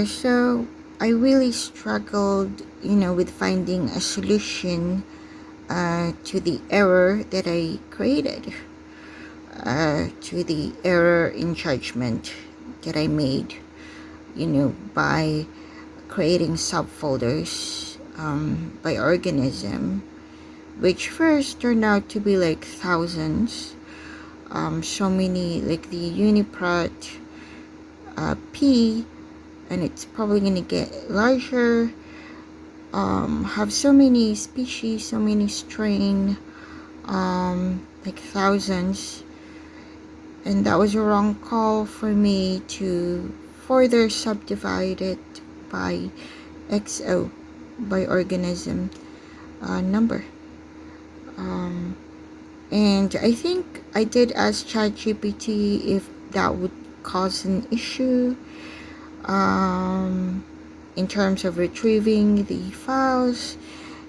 So I really struggled, with finding a solution to the error that I created, to the error in judgment that I made, by creating subfolders by organism, which first turned out to be like thousands. So many, like the Uniprot P, and it's probably going to get larger, have so many species, so many strain, like thousands, and that was a wrong call for me to further subdivide it by XO, by organism number. And I think I did ask ChatGPT if that would cause an issue in terms of retrieving the files,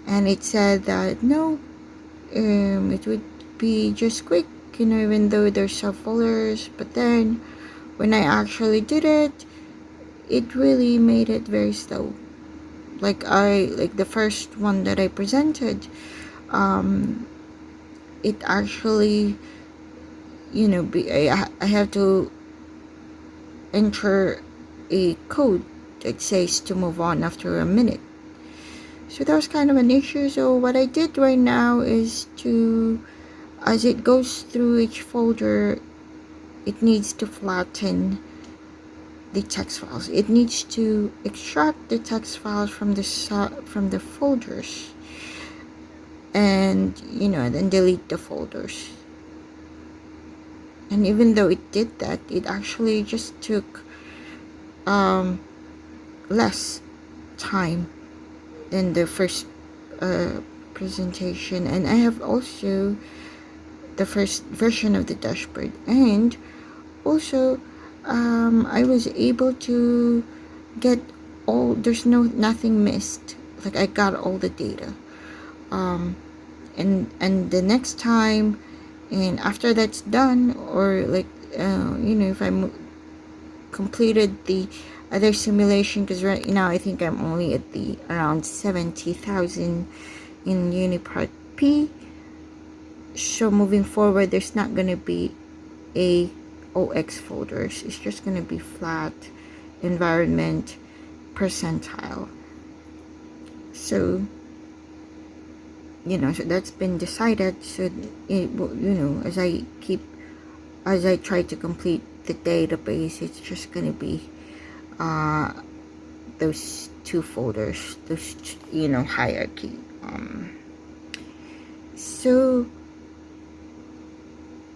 and it said that no, it would be just quick, even though there's subfolders. But then when I actually did it, it really made it very slow. Like the first one that I presented, it actually, I have to enter a code that says to move on after a minute. So that was kind of an issue. So what I did right now is to, as it goes through each folder, it needs to flatten the text files. It needs to extract the text files from the folders, and then delete the folders. And even though it did that, it actually just took less time than the first presentation. And I have also the first version of the dashboard, and also I was able to get all, there's nothing missed, like I got all the data, and the next time, and after that's done, or like if I completed the other simulation, because right now I think I'm only at the around 70,000 in Unipart P. So moving forward, there's not going to be a OX folders. It's just going to be flat, environment, percentile. So, so that's been decided. So, it will, as I try to complete the database, it's just going to be those two folders, those, hierarchy. So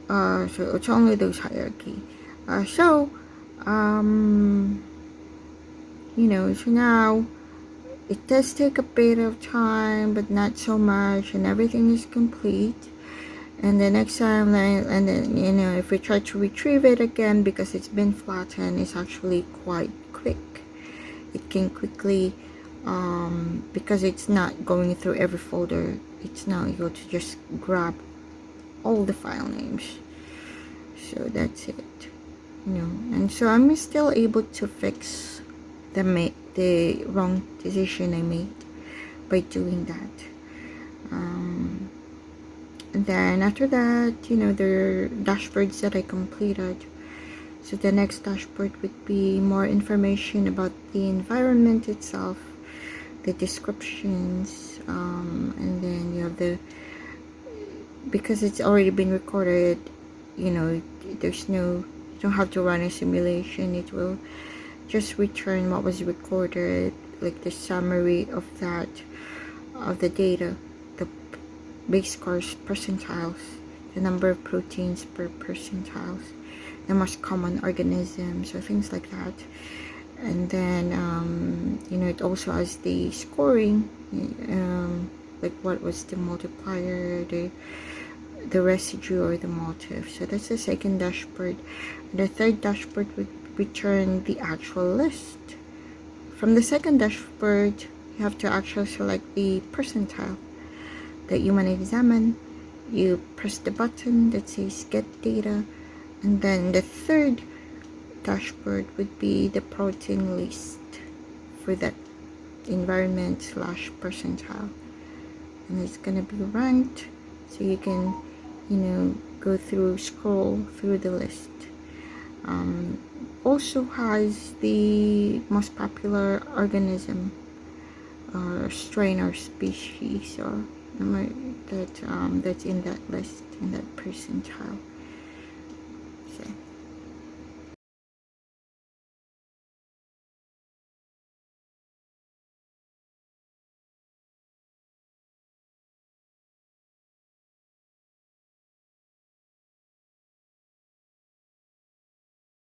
it's only those hierarchy. So now it does take a bit of time, but not so much, and everything is complete. And the next time, and then, if we try to retrieve it again, because it's been flattened, it's actually quite quick. It can quickly, because it's not going through every folder, it's now able to just grab all the file names. So that's it. And so I'm still able to fix the wrong decision I made by doing that. And then after that, the dashboards that I completed. So the next dashboard would be more information about the environment itself, the descriptions, and then you have because it's already been recorded, you don't have to run a simulation. It will just return what was recorded, like the summary of the data, the base scores, percentiles, the number of proteins per percentiles, the most common organisms, or things like that. And then it also has the scoring, like what was the multiplier, the residue, or the motif. So that's the second dashboard. The third dashboard would return the actual list. From the second dashboard, you have to actually select the percentile that you want to examine. You press the button that says get data, and then the third dashboard would be the protein list for that environment / percentile, and it's gonna be ranked, so you can scroll through the list. Also has the most popular organism or strain or species, or that's in that list, in that percentile.